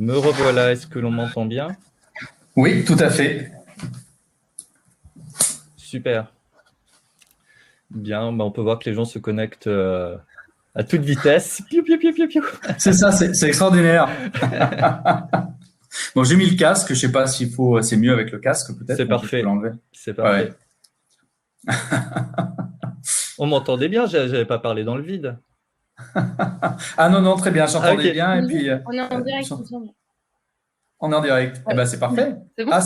Me revoilà, est-ce que l'on m'entend bien? Oui, tout à fait. Super. Bien, on peut voir que les gens se connectent à toute vitesse. Piou, piou, piou, piou, piou. C'est ça, c'est extraordinaire. Bon, j'ai mis le casque, je sais pas s'il faut, c'est mieux avec le casque peut-être, C'est donc je peux parfait. l'enlever. C'est Ouais. parfait. On m'entendait bien, j'avais pas parlé dans le vide. Ah non, non, très bien, Ah, j'entendais ok. bien et puis On est en direct, il me semble. on est en direct. Eh Ouais. ben c'est parfait. C'est bon? Ah,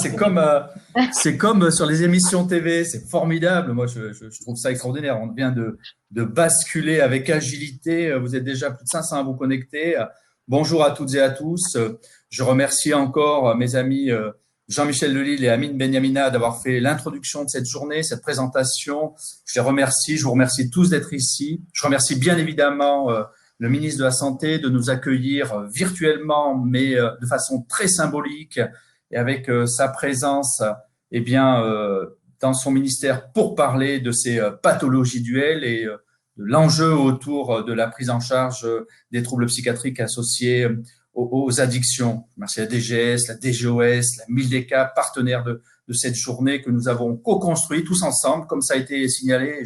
c'est comme sur les émissions TV, c'est formidable. Moi, je trouve ça extraordinaire. On vient de basculer avec agilité. Vous êtes déjà plus de 500 à vous connecter. Bonjour à toutes et à tous. Je remercie encore mes amis Jean-Michel Delille et Amine Benyamina d'avoir fait l'introduction de cette journée, cette présentation. Je les remercie. Je vous remercie tous d'être ici. Je remercie bien évidemment le ministre de la Santé de nous accueillir virtuellement, mais de façon très symbolique et avec sa présence, eh bien, dans son ministère pour parler de ces pathologies duelles et de l'enjeu autour de la prise en charge des troubles psychiatriques associés aux addictions. Merci à la DGS, la DGOS, la MILDECA, partenaires de cette journée que nous avons co-construit tous ensemble, comme ça a été signalé.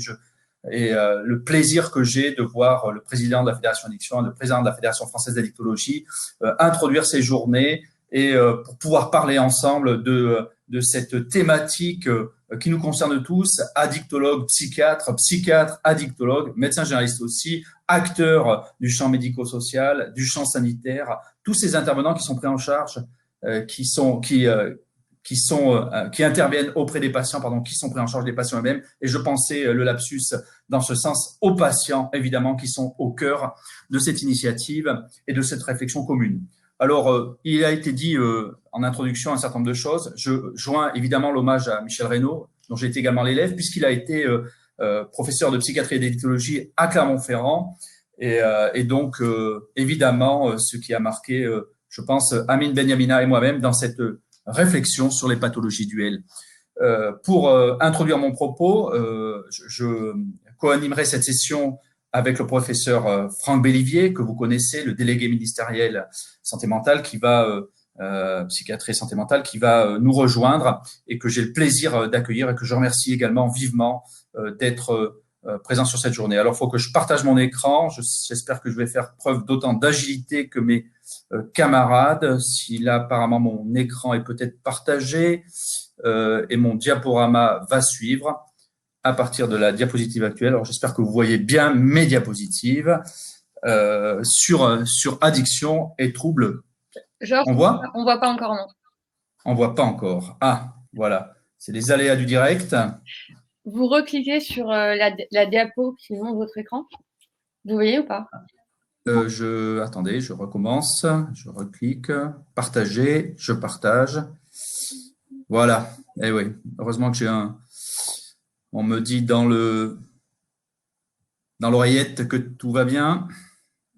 Et le plaisir que j'ai de voir le président de la Fédération Addiction, le président de la Fédération française d'addictologie introduire ces journées et pour pouvoir parler ensemble de cette thématique qui nous concerne tous, addictologues, psychiatres, addictologues, médecins généralistes aussi, acteurs du champ médico-social, du champ sanitaire, tous ces intervenants qui sont pris en charge, qui interviennent auprès des patients, qui sont pris en charge des patients eux-mêmes. Et je pensais le lapsus dans ce sens aux patients, évidemment, qui sont au cœur de cette initiative et de cette réflexion commune. Alors, il a été dit en introduction un certain nombre de choses. Je joins évidemment l'hommage à Michel Reynaud, dont j'ai été également l'élève, puisqu'il a été professeur de psychiatrie et d'addictologie à Clermont-Ferrand. Et donc, évidemment, ce qui a marqué, je pense, Amine Benyamina et moi-même dans cette réflexion sur les pathologies duelles. Pour introduire mon propos, je co-animerai cette session avec le professeur Franck Bellivier, que vous connaissez, le délégué ministériel santé mentale, qui va psychiatrie et santé mentale, qui va nous rejoindre et que j'ai le plaisir d'accueillir et que je remercie également vivement d'être présent sur cette journée. Alors, il faut que je partage mon écran. J'espère que je vais faire preuve d'autant d'agilité que mes camarades. Si là, apparemment, mon écran est peut-être partagé et mon diaporama va suivre à partir de la diapositive actuelle. Alors, j'espère que vous voyez bien mes diapositives sur addiction et troubles. Georges, On voit? on voit pas encore, non. On voit pas encore. Ah, voilà. C'est les aléas du direct. Vous recliquez sur la diapo qui montre votre écran. Vous voyez ou pas? Attendez, je recommence. Je reclique. Partager. Je partage. Voilà. Eh oui. Heureusement que on me dit dans l'oreillette que tout va bien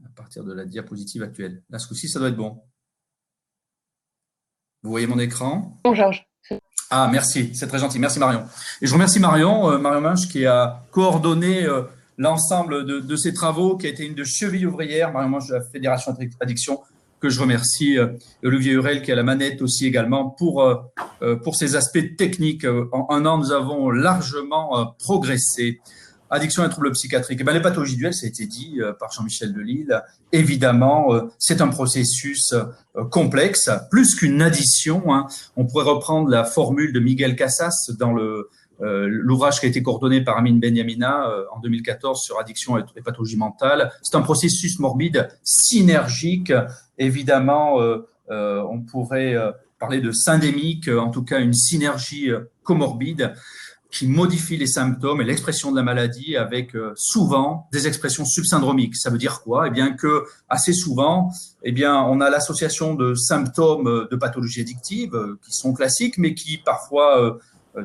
à partir de la diapositive actuelle. Là, ce coup-ci, ça doit être bon. Vous voyez mon écran? Bon, Georges. Ah, merci, c'est très gentil. Merci Marion. Et je remercie Marion Minche qui a coordonné l'ensemble de ces travaux, qui a été une de chevilles ouvrières. Marion Minche de la Fédération Addiction, que je remercie. Olivier Hurel qui a la manette aussi également pour ces aspects techniques. En un an, nous avons largement progressé. Addiction et troubles psychiatriques. Les pathologies duelles, ça a été dit par Jean-Michel Delille. Évidemment, c'est un processus complexe, plus qu'une addition. Hein. On pourrait reprendre la formule de Miguel Casas dans l'ouvrage qui a été coordonné par Amine Benyamina en 2014 sur addiction et pathologie mentale. C'est un processus morbide synergique. Évidemment, on pourrait parler de syndémique, en tout cas une synergie comorbide qui modifie les symptômes et l'expression de la maladie avec souvent des expressions subsyndromiques. Ça veut dire quoi? Eh bien que assez souvent, eh bien on a l'association de symptômes de pathologie addictive qui sont classiques, mais qui parfois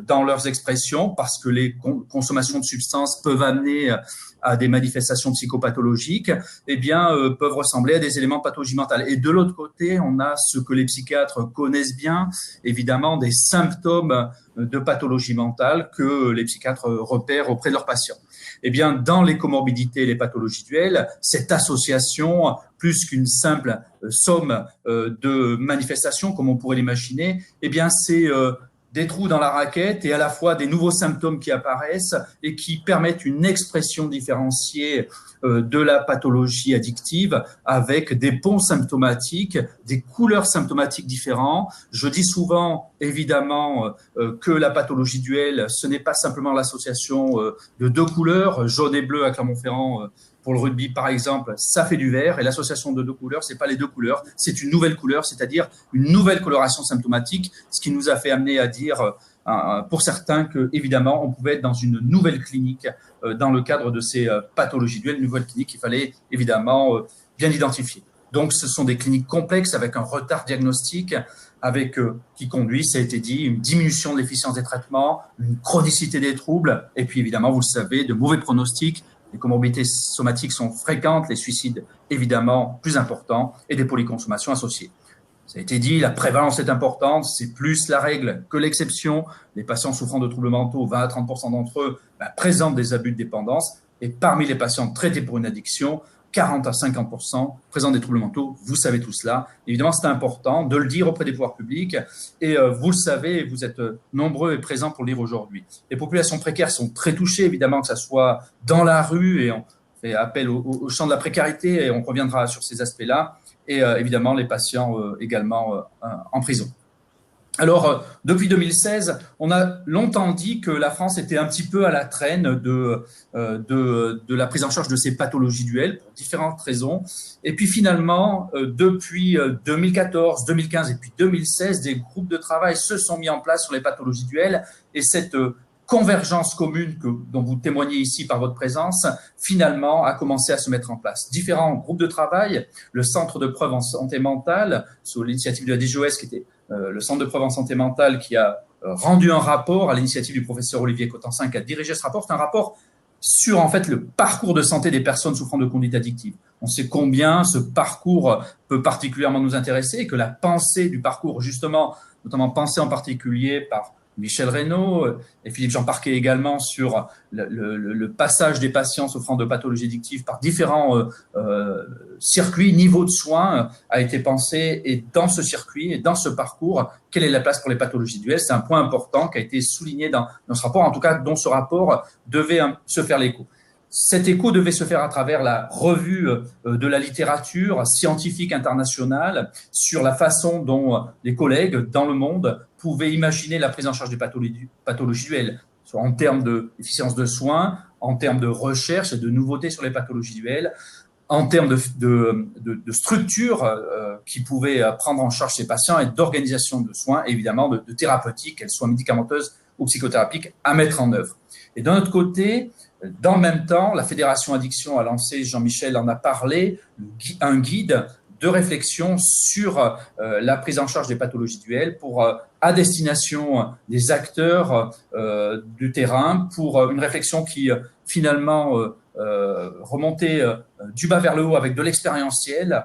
dans leurs expressions, parce que les consommations de substances peuvent amener à des manifestations psychopathologiques, eh bien, peuvent ressembler à des éléments de pathologie mentale. Et de l'autre côté, on a ce que les psychiatres connaissent bien, évidemment, des symptômes de pathologie mentale que les psychiatres repèrent auprès de leurs patients. Eh bien, dans les comorbidités et les pathologies duelles, cette association, plus qu'une simple somme de manifestations, comme on pourrait l'imaginer, eh bien, c'est des trous dans la raquette et à la fois des nouveaux symptômes qui apparaissent et qui permettent une expression différenciée de la pathologie addictive avec des ponts symptomatiques, des couleurs symptomatiques différentes. Je dis souvent, évidemment, que la pathologie duelle, ce n'est pas simplement l'association de deux couleurs, jaune et bleu à Clermont-Ferrand. Pour le rugby, par exemple, ça fait du vert, et l'association de deux couleurs, c'est pas les deux couleurs, c'est une nouvelle couleur, c'est-à-dire une nouvelle coloration symptomatique, ce qui nous a fait amener à dire, pour certains, que évidemment, on pouvait être dans une nouvelle clinique dans le cadre de ces pathologies duelles, une nouvelle clinique qu'il fallait évidemment bien identifier. Donc, ce sont des cliniques complexes avec un retard diagnostique, avec qui conduit, ça a été dit, une diminution de l'efficience des traitements, une chronicité des troubles, et puis évidemment, vous le savez, de mauvais pronostics. Les comorbidités somatiques sont fréquentes, les suicides évidemment plus importants et des polyconsommations associées. Ça a été dit, la prévalence est importante, c'est plus la règle que l'exception. Les patients souffrant de troubles mentaux, 20 à 30% d'entre eux présentent des abus de dépendance, et parmi les patients traités pour une addiction, 40 à 50% présentent des troubles mentaux. Vous savez tout cela. Évidemment, c'est important de le dire auprès des pouvoirs publics. Et vous le savez, vous êtes nombreux et présents pour le dire aujourd'hui. Les populations précaires sont très touchées, évidemment, que ce soit dans la rue, et on fait appel au champ de la précarité, et on reviendra sur ces aspects-là. Et évidemment, les patients également en prison. Alors, depuis 2016, on a longtemps dit que la France était un petit peu à la traîne de la prise en charge de ces pathologies duelles pour différentes raisons. Et puis finalement, depuis 2014, 2015 et puis 2016, des groupes de travail se sont mis en place sur les pathologies duelles, et cette convergence commune dont vous témoignez ici par votre présence, finalement, a commencé à se mettre en place. Différents groupes de travail, le Centre de preuve en santé mentale, sous l'initiative de la DGOS, qui était le Centre de preuve en santé mentale, qui a rendu un rapport à l'initiative du professeur Olivier Cotensin, qui a dirigé ce rapport. C'est un rapport sur en fait le parcours de santé des personnes souffrant de conduite addictive. On sait combien ce parcours peut particulièrement nous intéresser, et que la pensée du parcours, justement, notamment pensée en particulier par Michel Reynaud et Philippe Jean Parquet également, sur le passage des patients souffrant de pathologies addictives par différents circuits, niveaux de soins, a été pensé. Et dans ce circuit et dans ce parcours, quelle est la place pour les pathologies duelles? C'est un point important qui a été souligné dans ce rapport, en tout cas dont ce rapport devait se faire l'écho. Cet écho devait se faire à travers la revue de la littérature scientifique internationale sur la façon dont les collègues dans le monde pouvaient imaginer la prise en charge des pathologies duelles, soit en termes d'efficience de soins, en termes de recherche et de nouveautés sur les pathologies duelles, en termes de structures qui pouvaient prendre en charge ces patients, et d'organisation de soins, évidemment de thérapeutiques, qu'elles soient médicamenteuses ou psychothérapiques, à mettre en œuvre. Et d'un autre côté, dans le même temps, la Fédération Addiction a lancé, Jean-Michel en a parlé, un guide de réflexion sur la prise en charge des pathologies duelles à destination des acteurs du terrain, pour une réflexion qui finalement remontait du bas vers le haut avec de l'expérientiel,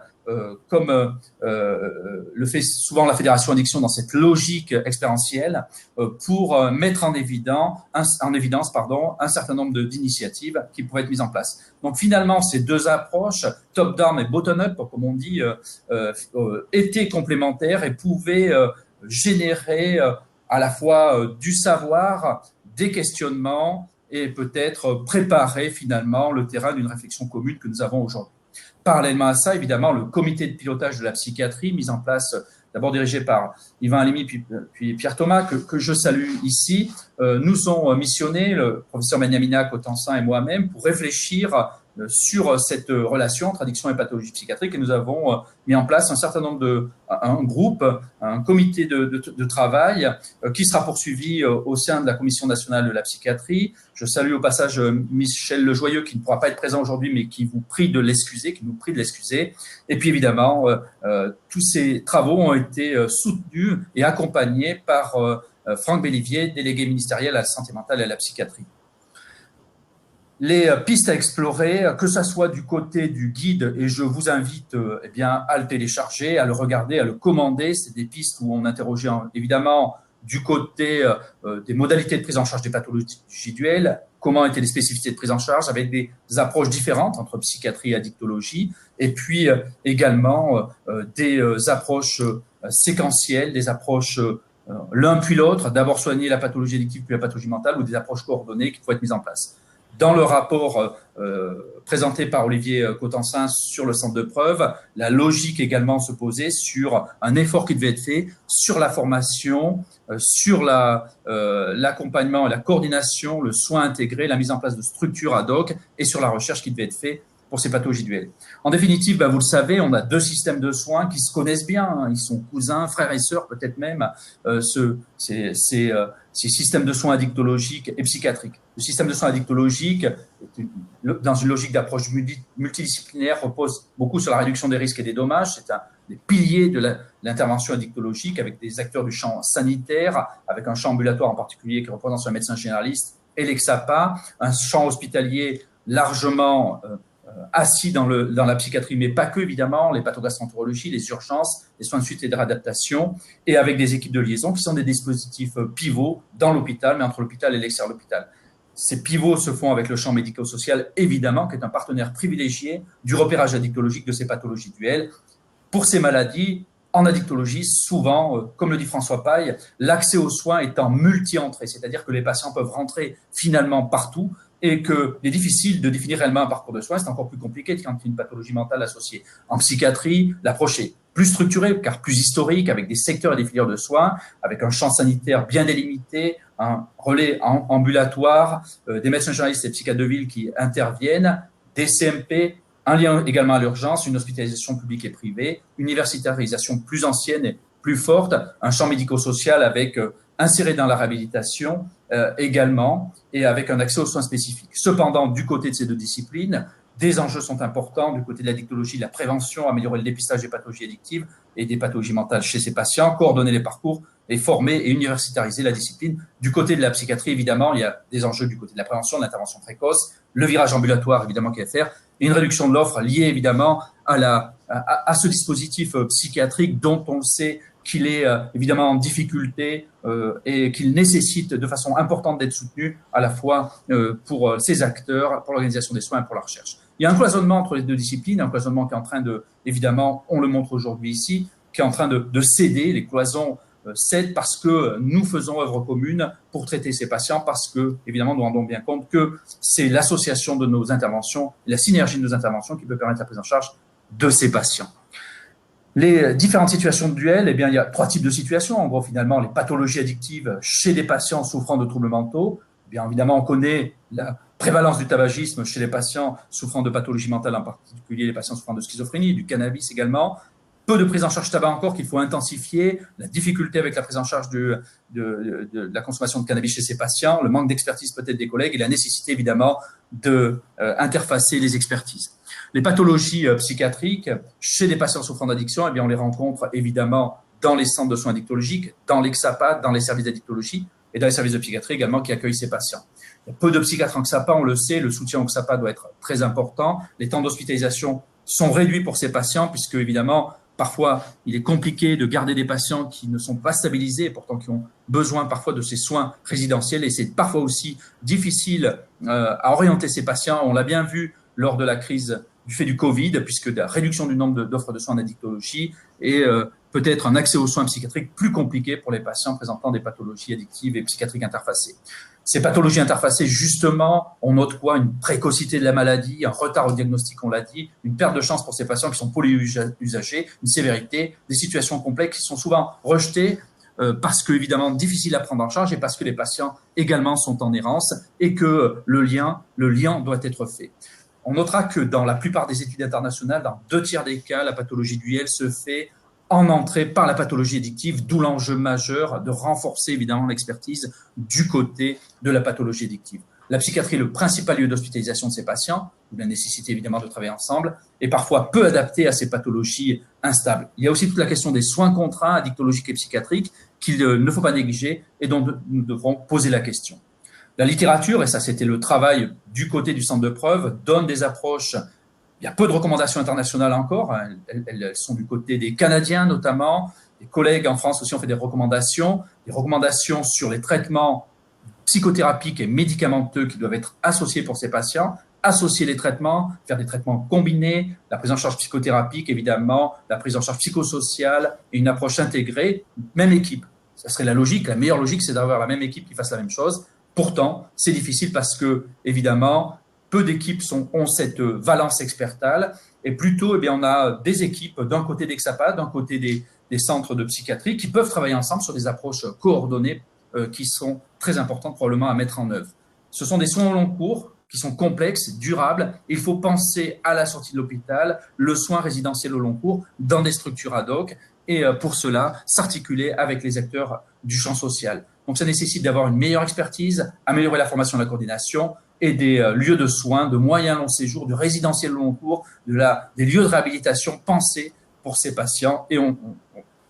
comme le fait souvent la Fédération Addiction dans cette logique expérientielle, pour mettre en évidence un certain nombre d'initiatives qui pouvaient être mises en place. Donc finalement, ces deux approches, top-down et bottom-up, comme on dit, étaient complémentaires et pouvaient générer à la fois du savoir, des questionnements, et peut-être préparer finalement le terrain d'une réflexion commune que nous avons aujourd'hui. Parallèlement à ça, évidemment, le comité de pilotage de la psychiatrie, mis en place, d'abord dirigé par Yvan Halimi puis Pierre Thomas, que je salue ici, nous ont missionné, le professeur Beniamina Cotensin et moi-même, pour réfléchir sur cette relation entre addiction et pathologie psychiatrique, et nous avons mis en place un groupe, un comité de travail qui sera poursuivi au sein de la Commission nationale de la psychiatrie. Je salue au passage Michel Lejoyeux, qui ne pourra pas être présent aujourd'hui, mais qui nous prie de l'excuser. Et puis évidemment, tous ces travaux ont été soutenus et accompagnés par Franck Bellivier, délégué ministériel à la santé mentale et à la psychiatrie. Les pistes à explorer, que ce soit du côté du guide, et je vous invite à le télécharger, à le regarder, à le commander. C'est des pistes où on interrogeait évidemment du côté des modalités de prise en charge des pathologies duelles, comment étaient les spécificités de prise en charge, avec des approches différentes entre psychiatrie et addictologie, et puis également des approches séquentielles, des approches l'un puis l'autre, d'abord soigner la pathologie addictive puis la pathologie mentale, ou des approches coordonnées qui doivent être mises en place. Dans le rapport présenté par Olivier Cotensin sur le centre de preuve, la logique également se posait sur un effort qui devait être fait sur la formation, sur l'accompagnement et la coordination, le soin intégré, la mise en place de structures ad hoc et sur la recherche qui devait être faite pour ces pathologies duelles. En définitive, vous le savez, on a deux systèmes de soins qui se connaissent bien, hein, ils sont cousins, frères et sœurs peut-être même, ces systèmes de soins addictologiques et psychiatriques. Le système de soins addictologiques, dans une logique d'approche multidisciplinaire, repose beaucoup sur la réduction des risques et des dommages. C'est un des piliers de l'intervention addictologique avec des acteurs du champ sanitaire, avec un champ ambulatoire en particulier qui représente un médecin généraliste et l'EXAPA, un champ hospitalier largement assis dans la psychiatrie, mais pas que, évidemment, les pathogastroentérologies, les urgences, les soins de suite et de réadaptation, et avec des équipes de liaison qui sont des dispositifs pivots dans l'hôpital, mais entre l'hôpital et l'extérieur de l'hôpital. Ces pivots se font avec le champ médico-social, évidemment, qui est un partenaire privilégié du repérage addictologique de ces pathologies duelles. Pour ces maladies, en addictologie, souvent, comme le dit François Paille, l'accès aux soins est en multi-entrée, c'est-à-dire que les patients peuvent rentrer finalement partout, et qu'il est difficile de définir réellement un parcours de soins. C'est encore plus compliqué quand il y a une pathologie mentale associée. En psychiatrie, l'approche est plus structurée, car plus historique, avec des secteurs et des filières de soins, avec un champ sanitaire bien délimité, un relais ambulatoire, des médecins généralistes et psychiatres de ville qui interviennent, des CMP, un lien également à l'urgence, une hospitalisation publique et privée, universitarisation plus ancienne et plus forte, un champ médico-social avec inséré dans la réhabilitation également, et avec un accès aux soins spécifiques. Cependant, du côté de ces deux disciplines, des enjeux sont importants. Du côté de l'addictologie, la prévention, améliorer le dépistage des pathologies addictives et des pathologies mentales chez ces patients, coordonner les parcours et former et universitariser la discipline. Du côté de la psychiatrie, évidemment, il y a des enjeux du côté de la prévention, de l'intervention précoce, le virage ambulatoire, évidemment, qu'il y a à faire, et une réduction de l'offre liée, évidemment, à ce dispositif psychiatrique dont on sait qu'il est évidemment en difficulté et qu'il nécessite de façon importante d'être soutenu à la fois pour ses acteurs, pour l'organisation des soins et pour la recherche. Il y a un cloisonnement entre les deux disciplines, un cloisonnement qui est en train de, évidemment, on le montre aujourd'hui ici, qui est en train de céder, les cloisons cèdent parce que nous faisons œuvre commune pour traiter ces patients, parce que, évidemment, nous rendons bien compte que c'est l'association de nos interventions, la synergie de nos interventions qui peut permettre la prise en charge de ces patients. Les différentes situations de duel, il y a trois types de situations. En gros, finalement, les pathologies addictives chez des patients souffrant de troubles mentaux. Bien évidemment, on connaît la prévalence du tabagisme chez les patients souffrant de pathologies mentales, en particulier les patients souffrant de schizophrénie, du cannabis également. Peu de prise en charge tabac encore qu'il faut intensifier, la difficulté avec la prise en charge de la consommation de cannabis chez ces patients, le manque d'expertise peut-être des collègues et la nécessité évidemment d'interfacer les expertises. Les pathologies psychiatriques chez des patients souffrant d'addiction, on les rencontre évidemment dans les centres de soins addictologiques, dans l'EXAPA, dans les services d'addictologie et dans les services de psychiatrie également qui accueillent ces patients. Il y a peu de psychiatres en XAPA, on le sait, le soutien au XAPA doit être très important. Les temps d'hospitalisation sont réduits pour ces patients puisque évidemment, parfois, il est compliqué de garder des patients qui ne sont pas stabilisés et pourtant qui ont besoin parfois de ces soins résidentiels et c'est parfois aussi difficile à orienter ces patients. On l'a bien vu lors de la crise du fait du Covid, puisque la réduction du nombre d'offres de soins d'addictologie et peut-être un accès aux soins psychiatriques plus compliqué pour les patients présentant des pathologies addictives et psychiatriques interfacées. Ces pathologies interfacées, justement, on note quoi? Une précocité de la maladie, un retard au diagnostic, on l'a dit, une perte de chance pour ces patients qui sont polyusagés, une sévérité, des situations complexes qui sont souvent rejetées parce que, évidemment, difficiles à prendre en charge et parce que les patients également sont en errance et que le lien doit être fait. On notera que dans la plupart des études internationales, dans 2/3 des cas, la pathologie duelle se fait en entrée par la pathologie addictive, d'où l'enjeu majeur de renforcer évidemment l'expertise du côté de la pathologie addictive. La psychiatrie est le principal lieu d'hospitalisation de ces patients, d'où la nécessité évidemment de travailler ensemble, et parfois peu adapté à ces pathologies instables. Il y a aussi toute la question des soins contraints, addictologiques et psychiatriques, qu'il ne faut pas négliger et dont nous devrons poser la question. La littérature, et ça c'était le travail du côté du centre de preuve, donne des approches. Il y a peu de recommandations internationales encore, elles sont du côté des Canadiens notamment, des collègues en France aussi ont fait des recommandations sur les traitements psychothérapiques et médicamenteux qui doivent être associés pour ces patients, associer les traitements, faire des traitements combinés, la prise en charge psychothérapique évidemment, la prise en charge psychosociale et une approche intégrée, même équipe. Ça serait la logique, la meilleure logique, c'est d'avoir la même équipe qui fasse la même chose. Pourtant, c'est difficile parce que, évidemment, peu d'équipes ont cette valence expertale et plutôt, on a des équipes d'un côté d'Exapa, d'un côté des centres de psychiatrie qui peuvent travailler ensemble sur des approches coordonnées qui sont très importantes probablement à mettre en œuvre. Ce sont des soins au long cours qui sont complexes, durables. Il faut penser à la sortie de l'hôpital, le soin résidentiel au long cours dans des structures ad hoc et pour cela, s'articuler avec les acteurs du champ social. Donc, ça nécessite d'avoir une meilleure expertise, améliorer la formation et la coordination et des lieux de soins, de moyens long séjour, de résidentiel long cours, des lieux de réhabilitation pensés pour ces patients. Et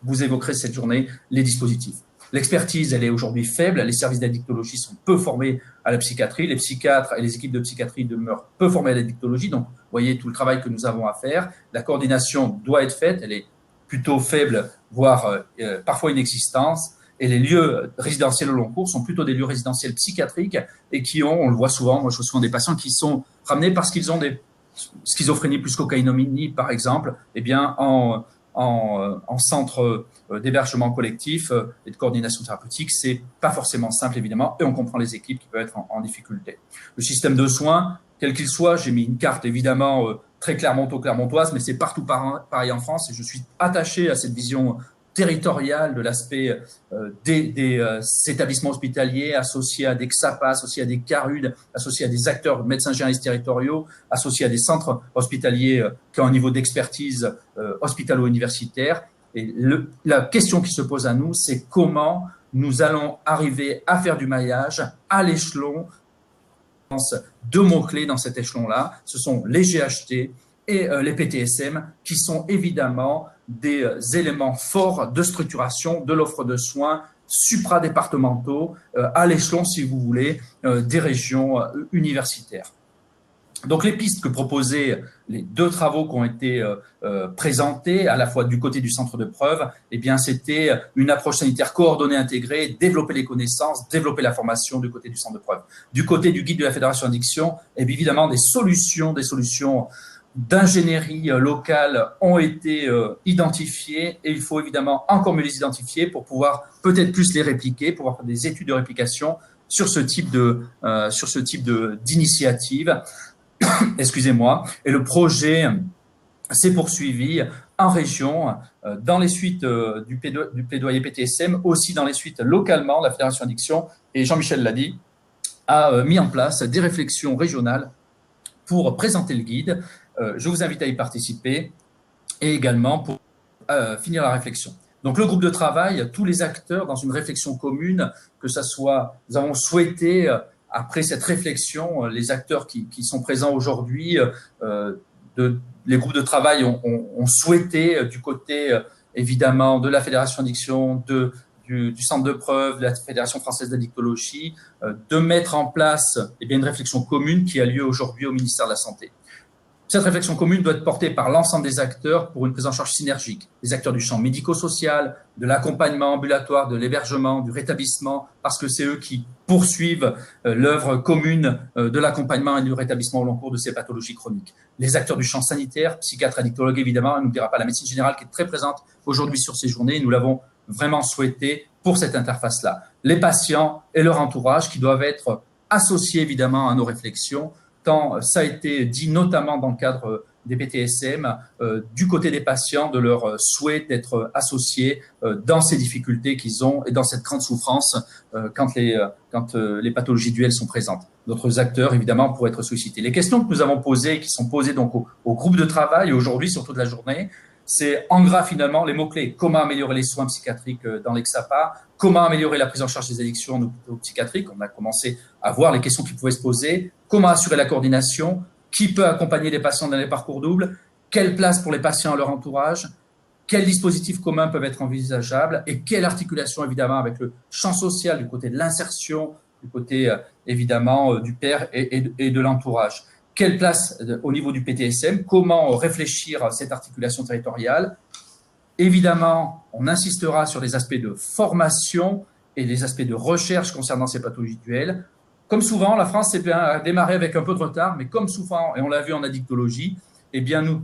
vous évoquerez cette journée les dispositifs. L'expertise, elle est aujourd'hui faible. Les services d'addictologie sont peu formés à la psychiatrie. Les psychiatres et les équipes de psychiatrie demeurent peu formés à l'addictologie. Donc, vous voyez tout le travail que nous avons à faire. La coordination doit être faite. Elle est plutôt faible, voire parfois inexistante. Et les lieux résidentiels au long cours sont plutôt des lieux résidentiels psychiatriques et qui ont, on le voit souvent, moi je vois souvent des patients qui sont ramenés parce qu'ils ont des schizophrénie plus cocaïnomanie, par exemple, en centre d'hébergement collectif et de coordination thérapeutique. C'est pas forcément simple, évidemment, et on comprend les équipes qui peuvent être en difficulté. Le système de soins, quel qu'il soit, j'ai mis une carte, évidemment, très clermontoise, mais c'est partout pareil en France, et je suis attaché à cette vision territoriale de l'aspect des établissements hospitaliers associés à des XAPA, associés à des CARUD, associés à des acteurs médecins généralistes territoriaux, associés à des centres hospitaliers qui ont un niveau d'expertise hospitalo-universitaire. Et la question qui se pose à nous, c'est comment nous allons arriver à faire du maillage à l'échelon. Deux mots-clés dans cet échelon-là, ce sont les GHT et les PTSM, qui sont évidemment des éléments forts de structuration de l'offre de soins supradépartementaux à l'échelon, si vous voulez, des régions universitaires. Donc, les pistes que proposaient les deux travaux qui ont été présentés, à la fois du côté du centre de preuve, c'était une approche sanitaire coordonnée, intégrée, développer les connaissances, développer la formation du côté du centre de preuve. Du côté du guide de la Fédération Addiction, évidemment, des solutions d'ingénierie locale ont été identifiées et il faut évidemment encore mieux les identifier pour pouvoir peut-être plus les répliquer, pouvoir faire des études de réplication sur ce type d'initiative. Excusez-moi. Et le projet s'est poursuivi en région, dans les suites du plaidoyer PTSM, aussi dans les suites localement, la Fédération Addiction, et Jean-Michel l'a dit, a mis en place des réflexions régionales pour présenter le guide. Je vous invite à y participer et également pour finir la réflexion. Donc, le groupe de travail, tous les acteurs dans une réflexion commune, que ça soit, nous avons souhaité, après cette réflexion, les acteurs qui sont présents aujourd'hui, les groupes de travail ont souhaité, du côté évidemment de la Fédération Addiction, du centre de preuve, de la Fédération française d'addictologie, de mettre en place une réflexion commune qui a lieu aujourd'hui au ministère de la Santé. Cette réflexion commune doit être portée par l'ensemble des acteurs pour une prise en charge synergique. Les acteurs du champ médico-social, de l'accompagnement ambulatoire, de l'hébergement, du rétablissement, parce que c'est eux qui poursuivent l'œuvre commune de l'accompagnement et du rétablissement au long cours de ces pathologies chroniques. Les acteurs du champ sanitaire, psychiatres, addictologues évidemment, n'oubliera pas la médecine générale qui est très présente aujourd'hui sur ces journées. Nous l'avons vraiment souhaité pour cette interface-là. Les patients et leur entourage qui doivent être associés évidemment à nos réflexions. Tant ça a été dit notamment dans le cadre des PTSM, du côté des patients, de leur souhait d'être associés dans ces difficultés qu'ils ont et dans cette grande souffrance quand les pathologies duelles sont présentes. D'autres acteurs, évidemment, pourraient être sollicités. Les questions que nous avons posées, qui sont posées donc au groupe de travail aujourd'hui sur toute la journée, C'est en gras finalement les mots-clés. Comment améliorer les soins psychiatriques dans l'Exapa? Comment améliorer la prise en charge des addictions en hôpitaux psychiatriques? On a commencé à voir les questions qui pouvaient se poser. Comment assurer la coordination? Qui peut accompagner les patients dans les parcours doubles? Quelle place pour les patients et leur entourage? Quels dispositifs communs peuvent être envisageables? Et quelle articulation évidemment avec le champ social du côté de l'insertion, du côté évidemment du père et de l'entourage? Quelle place au niveau du PTSM? Comment réfléchir à cette articulation territoriale? Évidemment, on insistera sur les aspects de formation et les aspects de recherche concernant ces pathologies duelles. Comme souvent, la France a démarré avec un peu de retard, mais comme souvent, et on l'a vu en addictologie, eh bien, nous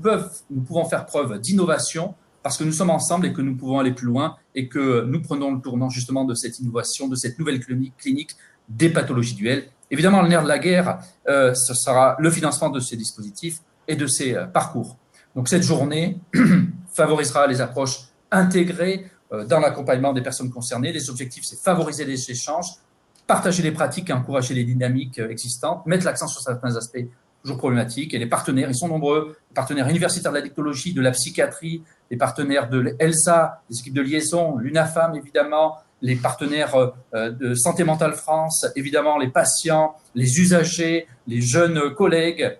pouvons faire preuve d'innovation parce que nous sommes ensemble et que nous pouvons aller plus loin et que nous prenons le tournant justement de cette innovation, de cette nouvelle clinique des pathologies duelles. Évidemment, le nerf de la guerre, ce sera le financement de ces dispositifs et de ces parcours. Donc, cette journée favorisera les approches intégrées dans l'accompagnement des personnes concernées. Les objectifs, c'est favoriser les échanges, partager les pratiques et encourager les dynamiques existantes, mettre l'accent sur certains aspects toujours problématiques. Et les partenaires, ils sont nombreux, les partenaires universitaires de l'addictologie, de la psychiatrie, les partenaires de l'ELSA, les équipes de liaison, l'UNAFAM évidemment, les partenaires de Santé Mentale France, évidemment les patients, les usagers, les jeunes collègues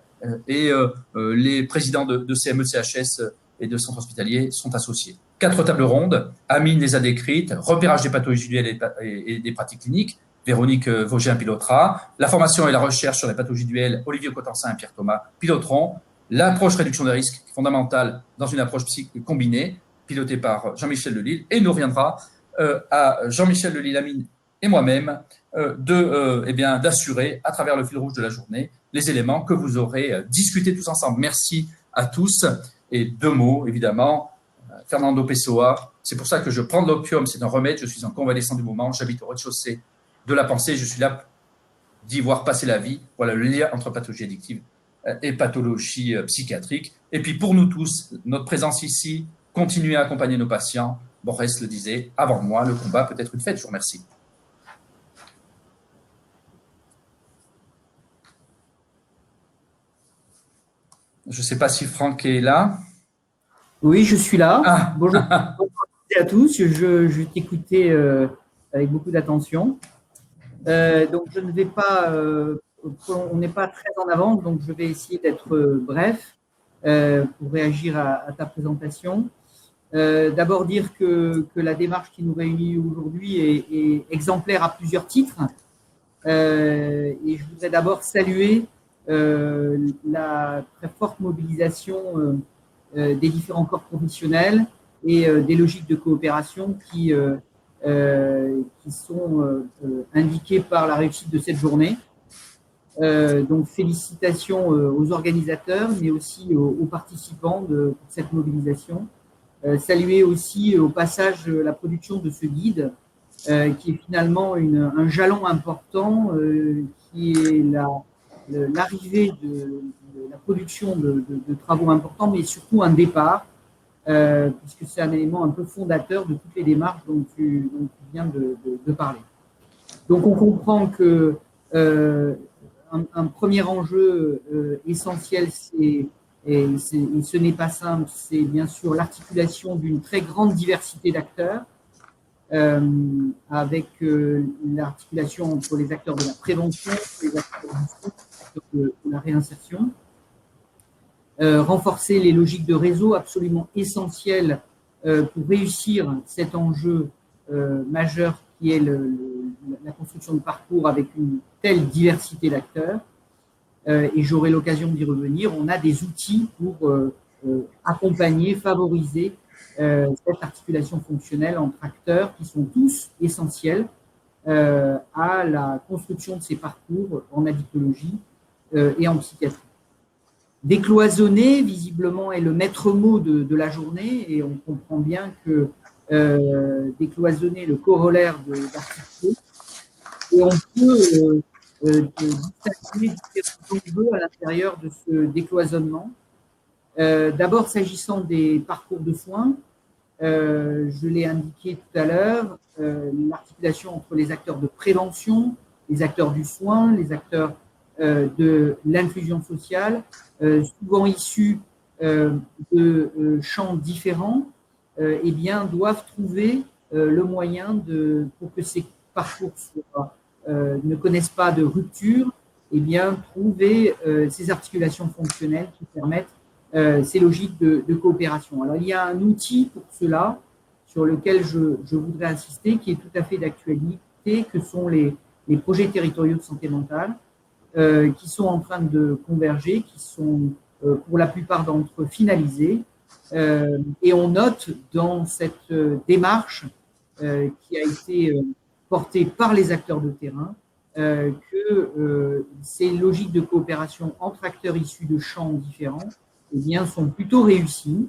et les présidents de CME, CHS et de centres hospitaliers sont associés. 4 tables rondes, Amine les a décrites, repérage des pathologies duelles et des pratiques cliniques, Véronique Vogien pilotera, la formation et la recherche sur les pathologies duelles, Olivier Cotensin et Pierre Thomas piloteront, l'approche réduction des risques fondamentale dans une approche psychique combinée, pilotée par Jean-Michel Lelille, et il nous reviendra à Jean-Michel Lelille, Amine et moi-même d'assurer à travers le fil rouge de la journée les éléments que vous aurez discutés tous ensemble. Merci à tous. Et 2 mots, évidemment, Fernando Pessoa, c'est pour ça que je prends de l'opium, c'est un remède, je suis un convalescent du moment, j'habite au rez-de-chaussée de la pensée, je suis là d'y voir passer la vie. Voilà le lien entre pathologie addictive et pathologie psychiatrique. Et puis pour nous tous, notre présence ici, continuer à accompagner nos patients. Borès le disait, avant moi, le combat peut être une fête. Je vous remercie. Je ne sais pas si Franck est là. Oui, je suis là. Bonjour à tous. Je t'écoutais avec beaucoup d'attention. Donc, je ne vais pas, on n'est pas très en avance, donc je vais essayer d'être bref pour réagir à ta présentation. D'abord dire que la démarche qui nous réunit aujourd'hui est exemplaire à plusieurs titres. Et je voudrais d'abord saluer la très forte mobilisation des différents corps professionnels et des logiques de coopération qui sont indiquées par la réussite de cette journée. Donc félicitations aux organisateurs, mais aussi aux participants de cette mobilisation. Saluer aussi au passage la production de ce guide, qui est finalement un jalon important, qui est l'arrivée de la production de travaux importants, mais surtout un départ, puisque c'est un élément un peu fondateur de toutes les démarches dont tu viens de parler. Donc on comprend que un premier enjeu essentiel, et ce n'est pas simple, c'est bien sûr l'articulation d'une très grande diversité d'acteurs, avec l'articulation entre les acteurs de la prévention, les acteurs de la réinsertion, renforcer les logiques de réseau absolument essentielles pour réussir cet enjeu majeur qui est la construction de parcours avec une telle diversité d'acteurs. Et j'aurai l'occasion d'y revenir. On a des outils pour accompagner, favoriser cette articulation fonctionnelle entre acteurs qui sont tous essentiels à la construction de ces parcours en addictologie et en psychiatrie. Décloisonner, visiblement, est le maître mot de la journée, et on comprend bien que décloisonner le corollaire d'articuler, et on peut distinguer différents enjeux à l'intérieur de ce décloisonnement. D'abord, s'agissant des parcours de soins, je l'ai indiqué tout à l'heure, l'articulation entre les acteurs de prévention, les acteurs du soin, les acteurs de l'inclusion sociale, souvent issus de champs différents eh bien, doivent trouver le moyen pour que ces parcours ne connaissent pas de rupture, eh bien, trouver ces articulations fonctionnelles qui permettent ces logiques de coopération. Alors, il y a un outil pour cela sur lequel je voudrais insister, qui est tout à fait d'actualité, que sont les projets territoriaux de santé mentale, qui sont en train de converger, qui sont pour la plupart d'entre eux finalisés. Et on note dans cette démarche qui a été portée par les acteurs de terrain que ces logiques de coopération entre acteurs issus de champs différents eh bien, sont plutôt réussies.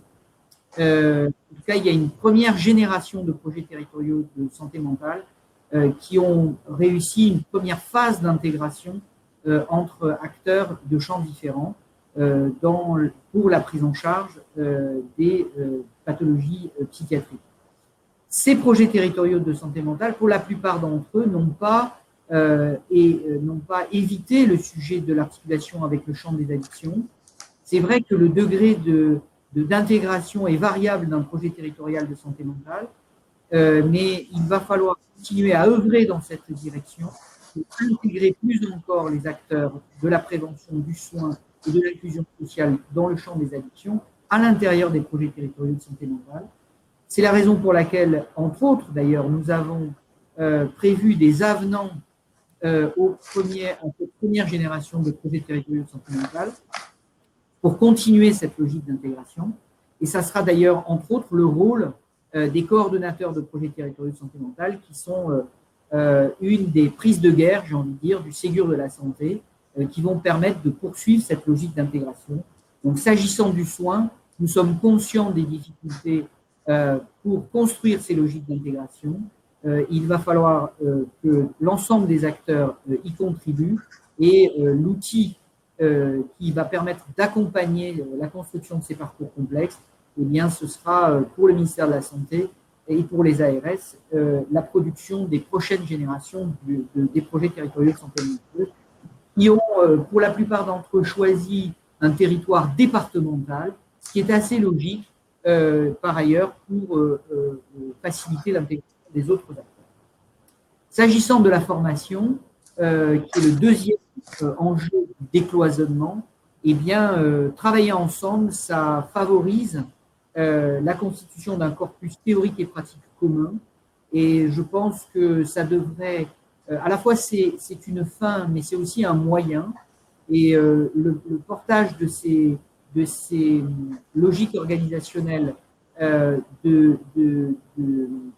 En tout cas, il y a une première génération de projets territoriaux de santé mentale qui ont réussi une première phase d'intégration entre acteurs de champs différents pour la prise en charge des pathologies psychiatriques. Ces projets territoriaux de santé mentale, pour la plupart d'entre eux, n'ont pas évité le sujet de l'articulation avec le champ des addictions. C'est vrai que le degré d'intégration est variable d'un projet territorial de santé mentale, mais il va falloir continuer à œuvrer dans cette direction pour intégrer plus encore les acteurs de la prévention, du soin et de l'inclusion sociale dans le champ des addictions à l'intérieur des projets territoriaux de santé mentale. C'est la raison pour laquelle, entre autres d'ailleurs, nous avons prévu des avenants en cette première génération de projets territoriaux de santé mentale pour continuer cette logique d'intégration. Et ça sera d'ailleurs, entre autres, le rôle des coordonnateurs de projets territoriaux de santé mentale qui sont une des prises de guerre, j'ai envie de dire, du Ségur de la santé, qui vont permettre de poursuivre cette logique d'intégration. Donc, s'agissant du soin, nous sommes conscients des difficultés pour construire ces logiques d'intégration. Il va falloir que l'ensemble des acteurs y contribuent et l'outil qui va permettre d'accompagner la construction de ces parcours complexes, eh bien, ce sera pour le ministère de la Santé et pour les ARS la production des prochaines générations des projets territoriaux de santé mentale qui ont, pour la plupart d'entre eux, choisi un territoire départemental, ce qui est assez logique, par ailleurs, pour faciliter l'intégration des autres acteurs. S'agissant de la formation, qui est le deuxième enjeu du décloisonnement, eh bien, travailler ensemble, ça favorise la constitution d'un corpus théorique et pratique commun. Et je pense que ça devrait, à la fois c'est une fin, mais c'est aussi un moyen. Et le portage de ces logiques organisationnelles de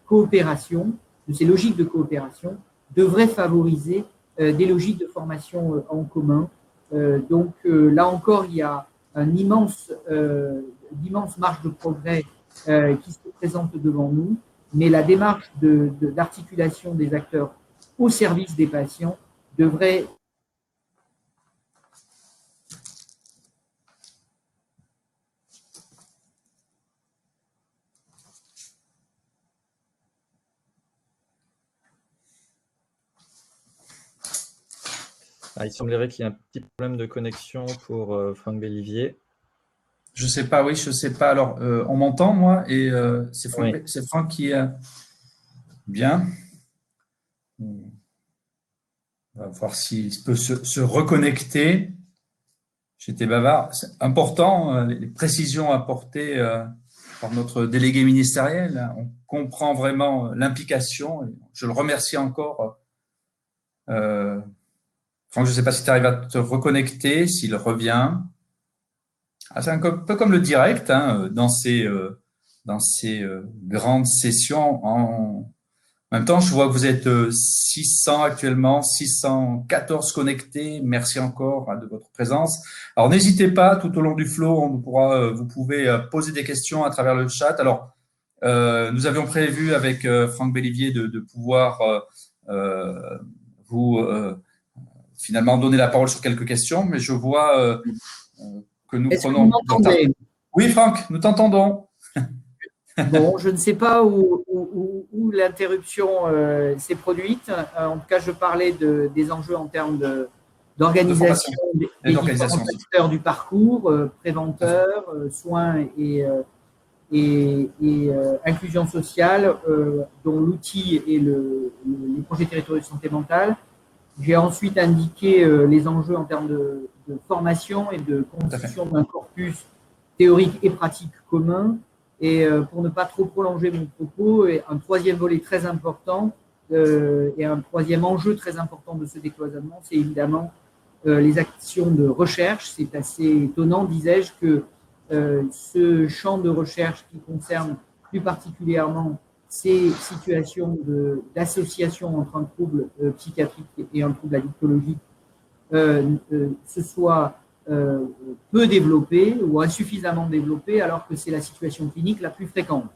coopération, de ces logiques de coopération, devrait favoriser des logiques de formation en commun. Donc là encore, il y a une immense marge de progrès qui se présente devant nous, mais la démarche d'articulation des acteurs au service des patients devrait il semblerait qu'il y ait un petit problème de connexion pour Franck Bellivier. Je sais pas, oui, je sais pas. Alors, on m'entend, moi, et c'est Franck, oui. C'est Franck qui est bien. On va voir s'il peut se reconnecter. J'étais bavard. C'est important, les précisions apportées par notre délégué ministériel. On comprend vraiment l'implication. Je le remercie encore. Franck, je ne sais pas si tu arrives à te reconnecter, s'il revient. C'est un peu comme le direct, hein, dans ces grandes sessions. En même temps, je vois que vous êtes 600 actuellement, 614 connectés. Merci encore de votre présence. Alors, n'hésitez pas, tout au long du flow, vous pouvez poser des questions à travers le chat. Alors, nous avions prévu avec Franck Bellivier de pouvoir vous finalement donner la parole sur quelques questions, mais je vois que nous prenons. Oui, Franck, nous t'entendons. Bon, je ne sais pas où l'interruption s'est produite. En tout cas, je parlais des enjeux en termes d'organisation des d'organisation différents acteurs du parcours, préventeurs, soins et inclusion sociale, dont l'outil est les projets territoriaux de santé mentale. J'ai ensuite indiqué les enjeux en termes de formation et de constitution d'un corpus théorique et pratique commun. Et pour ne pas trop prolonger mon propos, un troisième volet très important et un troisième enjeu très important de ce décloisonnement, c'est évidemment les actions de recherche. C'est assez étonnant, disais-je, que ce champ de recherche qui concerne plus particulièrement ces situations d'association entre un trouble psychiatrique et un trouble addictologique se soit peu développé ou insuffisamment développé, alors que c'est la situation clinique la plus fréquente.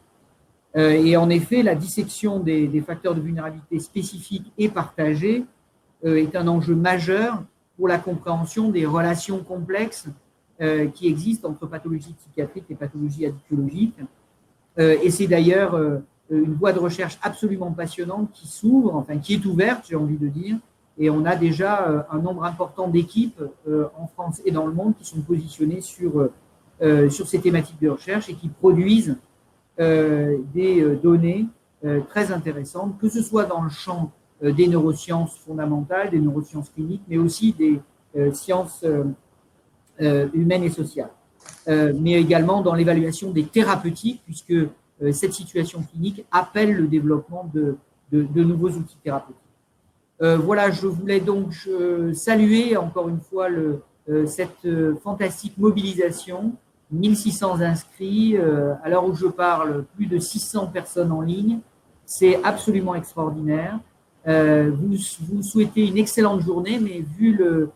Et en effet, la dissection des facteurs de vulnérabilité spécifiques et partagés est un enjeu majeur pour la compréhension des relations complexes qui existent entre pathologie psychiatrique et pathologie addictologique. Et c'est d'ailleurs une voie de recherche absolument passionnante qui s'ouvre, enfin qui est ouverte, j'ai envie de dire, et on a déjà un nombre important d'équipes en France et dans le monde qui sont positionnées sur ces thématiques de recherche et qui produisent des données très intéressantes, que ce soit dans le champ des neurosciences fondamentales, des neurosciences cliniques, mais aussi des sciences humaines et sociales, mais également dans l'évaluation des thérapeutiques, puisque cette situation clinique appelle le développement de nouveaux outils thérapeutiques. Voilà, je voulais donc saluer encore une fois cette fantastique mobilisation, 1600 inscrits, à l'heure où je parle, plus de 600 personnes en ligne, c'est absolument extraordinaire. Vous souhaitez une excellente journée, mais vu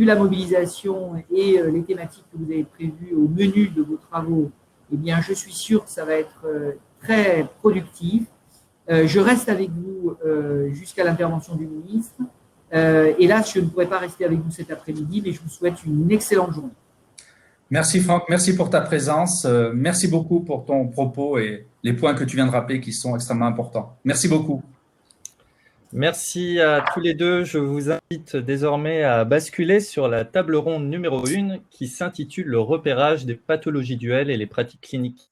la mobilisation et les thématiques que vous avez prévues au menu de vos travaux, eh bien, je suis sûr que ça va être très productif. Je reste avec vous jusqu'à l'intervention du ministre. Et là, je ne pourrai pas rester avec vous cet après-midi, mais je vous souhaite une excellente journée. Merci Franck, merci pour ta présence. Merci beaucoup pour ton propos et les points que tu viens de rappeler qui sont extrêmement importants. Merci beaucoup. Merci à tous les deux. Je vous invite désormais à basculer sur la table ronde numéro 1 qui s'intitule « Le repérage des pathologies duelles et les pratiques cliniques